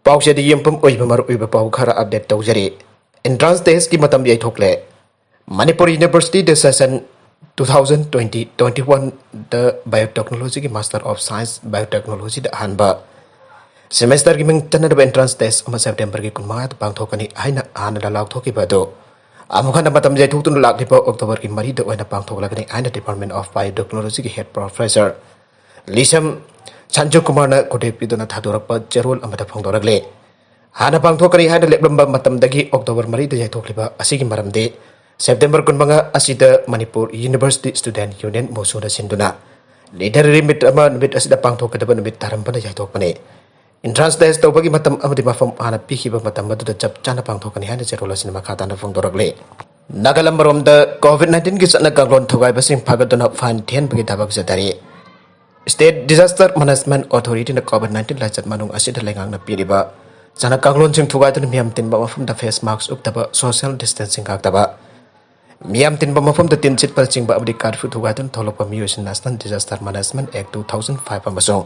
पाउसे यंपम पाउ खरा update तौजरी entrance test की मतम यथोकले मणिपुर यूनिवर्सिटी द सेशन 2020-21 द बायोटेक्नोलॉजी की मास्टर ऑफ साइंस बायोटेक्नोलॉजी द अहनबा सेमेस्टर की मिंग चनदब एंट्रांस टेस्ट अमा सेप्टेम्बर की कुनमांगा पांगथोकनी हाइना आना लाउथोकिबदो अमुखन मतम जैथुक्तुन लाक्लिबा अक्टोबर की मरी द ओइना पांगथोकलगनी हाइना डिपार्टमेंट ऑफ बायोटेक्नोलॉजी की हेड प्रोफेसर लिसम संजू कुमार ने कुटेपीदुना थादोरप चेरोल अमदा फोंदोरगले हाना पांगथोकनी हाइना लेबलंबा मतमदगी अक्टोबर मरी द जैथोकलिबा असिगी मरमदे सेप्टेम्बर कुनमंगा असिदा मणिपुर यूनिवर्सिटी स्टूडेंट यूनियन मोसुना सिंदुना लीडर मिट अमा मिट असिदा पांगथोकदबा नुमित तारंबना जैथोकपने इंट्रांस टेस्ट तौबगी मतम अमदि मफम हाना पिखिबा मतम मदुदा चप चाना पांगथोकनी हाइना चेरोल असिना मखाताना फोंदोरगले नागालंबरोमद कोविड-19 की चना कांगलोन थगाइबसिंग फागदुना फाइन थेनबगी दाबक जदारी स्टेट डिजास्टर मैनेजमेंट अथॉरिटी ने कोविड-19 लाइचत मनुंग असिदा लेंगांगना पीरिबा चना कांगलोन सिंग थुगाइदुना मियाम तिनबा मफम द फेस मास्क उक्तबा सोशल डिस्टेंसिंग काक्तबा मियाम तिनबा मफम द तिन सिट परचिंग बा अबदि कार्फु थुगाइदुना थोलपा मियोसिन नेशनल डिजास्टर मैनेजमेंट एक्ट 2005 अमसों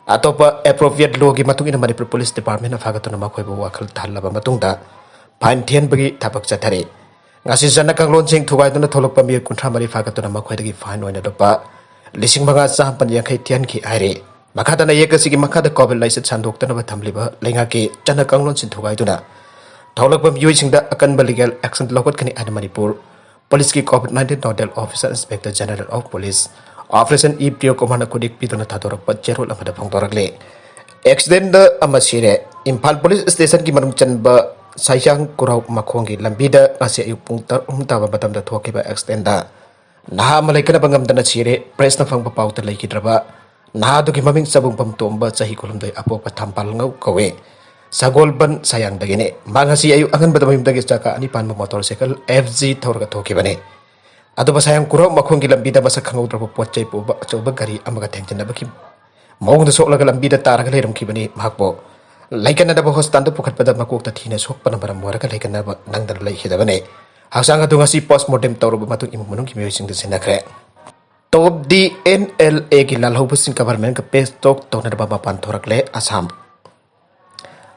अतोपा एप्रोप्रिएट लॉ की मतुंगिना मणिपुर पुलिस डिपार्टमेंट फागतुना मखोइबु वाखल थालबा मतुंगदा fine थेनबगी थाबक चथारे ngasi jana kanglon sing thugai duna tholok pami kunthra mari fagatuna makhoi fine oina dopa lising manga champan yankhai tian ki aire makada na yeka sigi makada covid laisa chandok tana thamliba lenga ki jana kanglon sin thugai duna tholok pam yui sing da akan legal action lokot kani ad manipur police ki covid-19 nodal officer inspector general of police operation epto command kodik pituna thadorok pachero lamada phongtoragle accident da amasire imphal police station ki manung chanba साइयांग कुराउ मखोंगी लंबीदा असे अयुपुंग तर उमताबा मतमदा थोकिबा एक्सटेंडा नहा मलाइकना बंगमदना छिरे press न फंगबा पाउत लैकिद्रबा नहा दुगी ममिंग सबुंग पम तोंबा चाही कुलुमदै अपोपा थामपालंगौ कवे सगोलबन सायांग दगिने मांगसी अयु अंगन बदमैम दगे चाका अनि पानबा मोटरसाइकल FG थौरगा थोकिबने अदुबा सायांग कुराउ मखोंगी लंबीदा बसा खंगौद्रबा पोचै पोबा अचौबा गाड़ी अमगा थेंजनबकी मौंगद सोलगा लंबीदा तारगा लेरमखिबने महकबो लाइकनदब हॉस्पिटल पुखटपद मकोकता थीना सोकपन मरम मोरगा लाइकनब नंगदर लैखिदबने हक्सांग अदु ngasi पोस्टमार्टम तौरब मतु इमु मनुंग की म्यूजिंग द सिनाखरे टॉप दी NLA की लालहौबसिंग गवर्नमेंट का पेस टॉक तौनरबा मपान थोरकले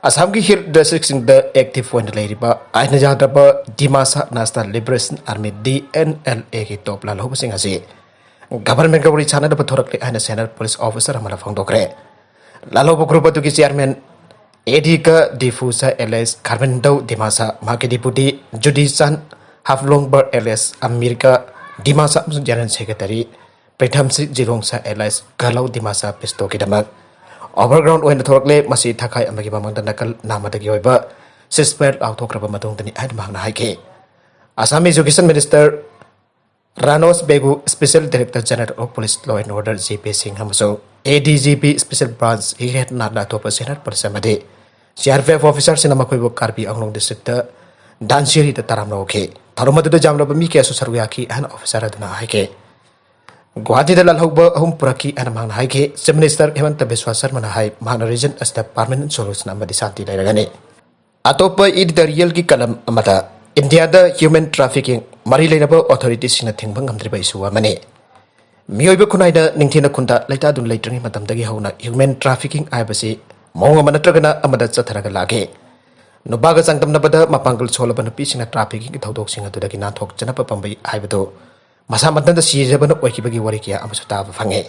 असम की हिल डिस्ट्रिक्ट सिंग द एक्टिव पॉइंट लेरिबा आइना जादब Dimasa national liberation army DNLA की टॉप लालहौबसिंग हसी गवर्नमेंट का बड़ी छानदब थोरकले आइना सेनियर पुलिस ऑफिसर हमला फंगदोकरे लालहौब ग्रुप की चेयरमैन एडिका डिफूसा एलेस कार्बेंडो दिमासा माके deputy Judison Haflongbar alias America Dimasa general secretary Pratham Singh जिरोंसा एलेस गलौ Dimasa पिस्तो की दमक ओवरग्राउंड ओइन थोरकले मसी थाखाय अमगी बमंग नकल नामदगी ओइबा सिस्पेर आउथोक्रबा मतुंगदनी आइड मांगना हाइके Assam education minister Ranoj Pegu special director general of police law and order JP Singh हमसो ADGP स्पेशल ब्रांच हिरेट नाना तोप सेनर परसमदे CRPF ऑफिसर से नमकोइबो कार्बी अंगलोंग डिस्ट्रिक्ट डांसिरी त तारामरोखे थरमदु the जामलब me cashew सरवयाखी on officer अदना हाइके गुवाहाटी द लालहौब अहुम पुरकी अन मांग हाइके चीफ मिनिस्टर हेमंत बिस्वा शर्मा ना हाइ मांग रीजन अस्ता परमानेंट सोल्यूशन अमदि शांति लैरगने अतोप एडिटोरियल की कलम अमदा इंडिया द ह्यूमन ट्रैफिकिंग मरी लेनब अथॉरिटी सिंह थिंगबंग गमद्रिबा इशू अमने मियोइब खुनाइदा निंगथेना खुंदा लैतादुन लैत्रंगी मतमदगी हौना ह्यूमन ट्रैफिकिंग आइबसी मौंग अमा नत्रगना अमदा चथरगा लागे नुबागा चांगदमनबदा मपांगल सोलबा नुपीसिंग ट्रैफिकिंग की थौदोकसिंग अदुदगी नाथोक जनप पंबई आइबदो मसा मदन सिजबन ओइकिबगी वरी किया अमसु ताब फंगे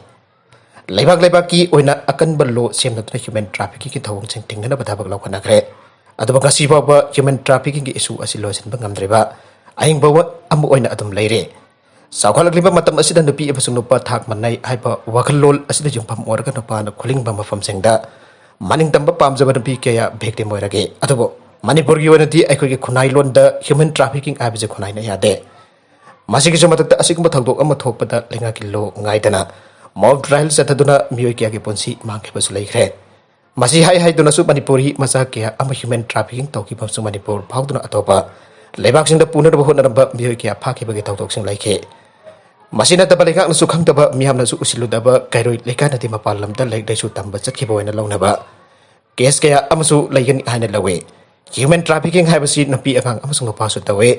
लेबाक लेबाकी ओइना अकनब लो सेमनतुना ह्यूमन ट्रैफिकिंग की थौंगसिंग थिंगना बदाबक लौखनाखरे अदुबा गसी बाबा ह्यूमन ट्रैफिकिंग की इशू असि लोसिनबा ngamdreba aing bawa amu oina adum leire साखोलग्लिबा मतम असिदा नुपी एबसुंग नुपा थाक मननाय हाइबा वखलोल असिदा जुंफम ओरगा नुपा न खुलिंगबा मफम सेंगदा मनिंग तंबा पामजबा नुपी केया भेक्टे मोरगे अदुबो मणिपुर की ओनदी अखोगे खुनाई लोन द ह्यूमन ट्रैफिकिंग आबजे खुनाई न यादे मासिगी जमतक असिगुम थौदोक अम थोपदा लेंगा की लो ngaidana मॉब ट्रायल सतदुना मियोय किया के पोंसी मांगे बसु लेखरे मासी हाई हाई दुना सु मणिपुरी मसा किया अम ह्यूमन ट्रैफिकिंग तौकी बसु मणिपुर फाउदुना अतोपा लेबाकसिंग द पुनर बहुनरबा मियोय किया फाखिबगे थौदोकसिंग लाइखे मसीना तब लेखा नसु खंगतब मियामनसु उसिलुदब कैरोय लेखानति मपाल लमदा लेखदैसु तंब चतखिबो ओइना लौनबा केस कया अमसु लेगन हाइना लवे ह्यूमन ट्रैफिकिंग हाइबसी नपी अगांग अमसु नपासु तवे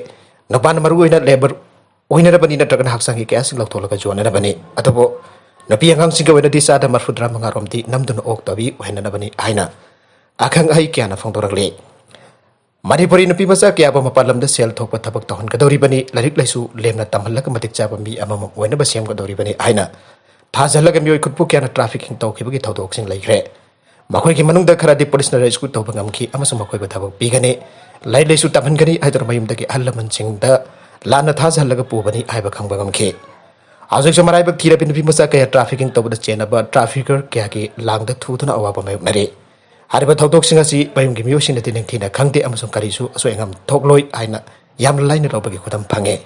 नपान मरु ओइना labour ओइनरबनी नत्रगन हाक्सांगी कयासिंग लौथोलगा जोनरबनी अतबो नपी अगांग Singh ओइना दिसादा मरफुद्रा मंगारोमदी नमदुन ओक्तबी ओइनरबनी हाइना akhang ai kya na phongdorakle Manipuri nupi masa kya ba mapalam da sel thok patabak tahon kadori bani larik laisu lemna tamhalak matik cha mi amam oina ba sem kadori bani aina thajalak mi oi khutpu kya na trafficking tawkhibagi thodok sing laikre makhoi ki manung da khara di police na rescue tawba ngamki amasu makhoi ba thabak pigane lai laisu taman gani haidar mayum da ki allaman sing da lana thajalak pu bani ai ba khangba ngamki Azuk samarai bak thira nupi masa kya trafficking tawba da chena ba trafficker kya ki lang da thu thuna awa ba mayum nare Hariba thokdok singa si bayum gi myo sinna tineng thina khangte amasung karisu aso engam thokloi aina yam lain ro bagi khodam phange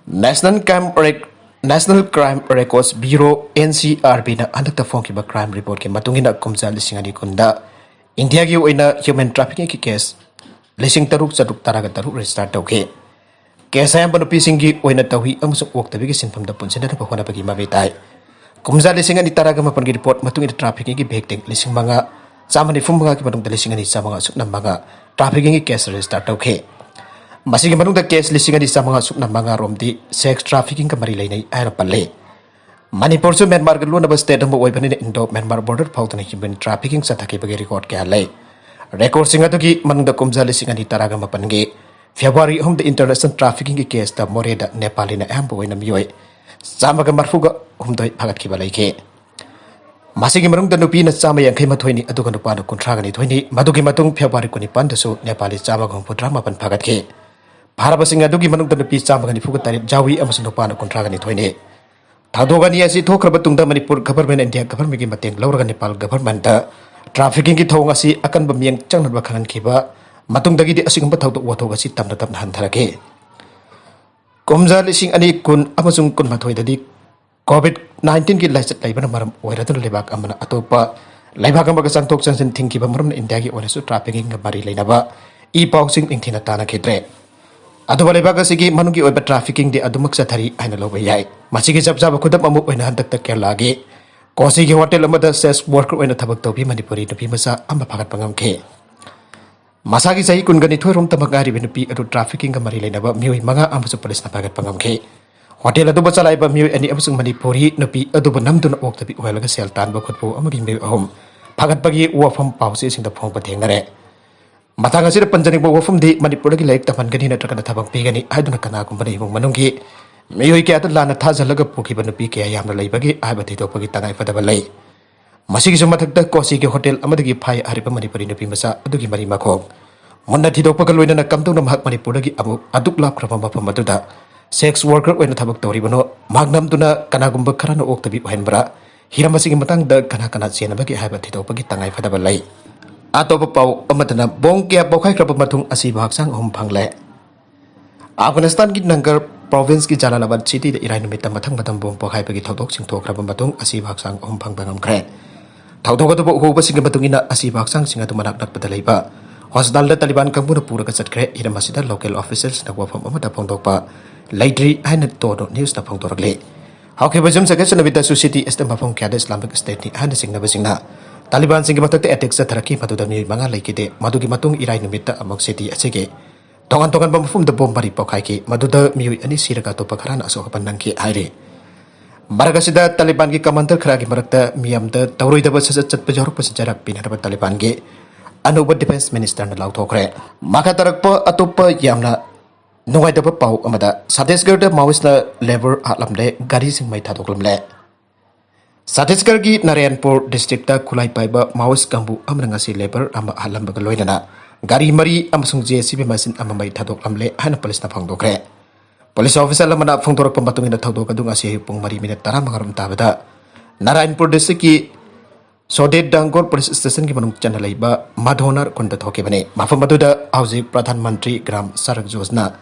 National Crime Records Bureau NCRB na andak ta phone ki ba crime report ki matungina kumja lisingani kunda India gi oina human trafficking ki case lising taruk saduk taraga taruk register tawke Kesayang penupi singgi oina tawi amusuk waktu bagi sinfam da pun sendiri bahwa bagi mabetai. Kumza lesingan di taraga mapan gi report matung ini trafficking gi behekting lesing manga sama ni fum manga ki matung da lesingan di sama manga sukna manga trafficking gi case register tauke. Masih gi matung da case lesingan di sama manga sukna manga rom di sex trafficking kamari lainai air palle. Manipur su Myanmar gelu na state mo oi bani Indo Myanmar border fault na human trafficking sa thaki bagi record ke alai. Record singa tu ki matung da kumza lesingan di taraga mapan gi February home the international trafficking case da Moreda Nepalina ambo ina mioi samaga marfuga humdoi phagat ki balai ke masigi marung da nupi na chama yang khai mathoini aduga nupa na kontra gani thoini madugi matung February kuni pan da su Nepali chama gong putra ma pan phagat ke bharaba singa adugi marung da nupi chama gani fuga tarip jawi amas nupa na kontra gani thoini thadogani asi thokraba tungda Manipur government India government gi mateng lauraga Nepal government da trafficking ki thong asi akan bamiang changna ba khanan khiba matung dagi di asing empat tahu waktu gasi tam na hantarake. Komza lising ani kun amasung kun mathoi dadi COVID-19 ki laiset lai bana maram oiratun lebak amana atopa laibak ambaga sangtok sangsen thingki ba maram India ki oresu trafficking ga bari laina ba I pausing ingthina tana khitre. Adu laibak asigi manungi oiba trafficking di adumak sa thari aina loba yai. Masigi jab khudam amu oina hantak tak kerla ge. Kosi ki hotel amada sex worker oina thabak tobi Manipuri nupi masa amba phagat pangam ke. Masagi sahi kun gani thoirom tamagari benupi adu trafficking ka mari lainaba mioi manga amsu police na pagat pangam ke hotel adu bachalai ba mioi ani amsung Manipuri nupi adu banam dun ok tabi oilaga sel tan ba khutpu amagi me ahom pagat bagi wafam pause sing da phong pa thengnare matanga sir panjani bo wafam di Manipur gi laik taman gani na takana thabang pi gani aiduna kana kumbani bung manungi mioi ke atu lana thajalaga puki banupi ke yamna laibagi aibati topagi tangai fadaba lai Masih sumathakta kosi ke hotel amadagi phai haripa Manipuri nupi masa adugi mari makhok munna thidokpa ka loina na kamtung na mahak Manipur gi amu aduk lap krama mafam maduda sex worker oina thabak tori bano magnam tuna kanagumba kharana oktabi ohenbra hiramasi gi matang da kana chena bagi haiba thidokpa gi tangai fadaba lai atopa pau amadana bong kya bokhai krapa mathung asi bhaksang hom phangle Afghanistan ki Nangar province ki Jalalabad city da irai numita mathang bom bokhai bagi thodok sing thokraba matung asi bhaksang hom phangbangam kre Tautoga tu buku basi ke batungina asi baksang singa tu manak nak betalai ba. Hospital da Taliban kampung na pura kasat kre ira masida local officials na wafam amata pondok pa. Laidri hai na todo news na pondok ragle. Hau ke bajum saga sana bida society estem bafam kya da Islamic State ni hai na sing na basing na. Taliban singa matak te attack sa tharaki matu da mi manga lai kide madu ki matung irai numita amok city asige. Tongan bamfum da bom bari pokai ki madu da mi ani siraga to pakharan aso kapan nangki aire. Margasida Taliban ki commander khara ki marakta miyam da tawroi da basa chat pajor pas jarak pinara Taliban ki anuba defense minister na law thokre maka tarak pa atopa yamna nungai da pau amada Chhattisgarh da Maoist na labor atlamle gari sing mai thadoklamle Chhattisgarh ki Narayanpur district da khulai paiba Maoist kambu amranga si labor ama halamba ga loinana gari mari amasung JCB machine ama mai thadoklamle hana police na phangdokre Police officer lamana phongtorak pambatung ina thawdo kadung asi pung 4 minute tara mangaram tabada Narayanpur district ki Sodet Dangor police station ki manung chana laiba Madhonar konda thoke bane mafam aduda hauji Pradhan Mantri Gram Sarak Yojana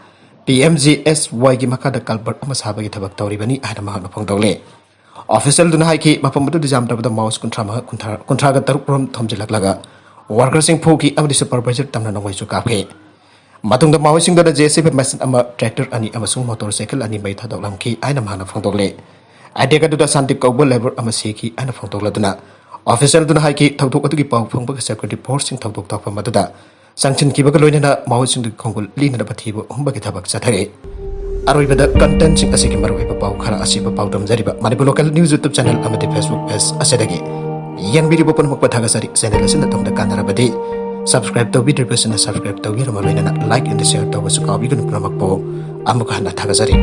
PMGSY ki makada kalbar ama sabagi thabak tawri bani ahna mahak phongtole official duna hai ki mafam adu jam tabada mouse kuntra ga taruk prom thomjilak laga worker sing phoki amdi supervisor tamna nongwai chu kaphe Matungda mawasing da JCB machine ama tractor ani amasung motorcycle ani mai thadoklam ki aina mahana phongtokle adeka duda santi kawbal labor ama seki aina phongtokla duna official duna haiki thawdok atu ki pau phongba security force sing thawdok takpa maduda sanction ki baga loina na mawasing du khongul lina da pathibo humba ki thabak chathare अरोइबदा content सिंग असिगी मरुइबा पाउ खरा असिबा पाउ दमजरिबा Manipur local news YouTube channel अमदि फेसबुक पेज असेदगी यंगबिरिबो पनमुक पथागसरी चैनल असिन तमदा कानरबदि सब्सक्राइब तौबिद्रिबसना सब्सक्राइब तौबिरम लोइनना लाइक एंड शेयर तौबसु काबिगन प्रमकपो अमुक हना थागसरी।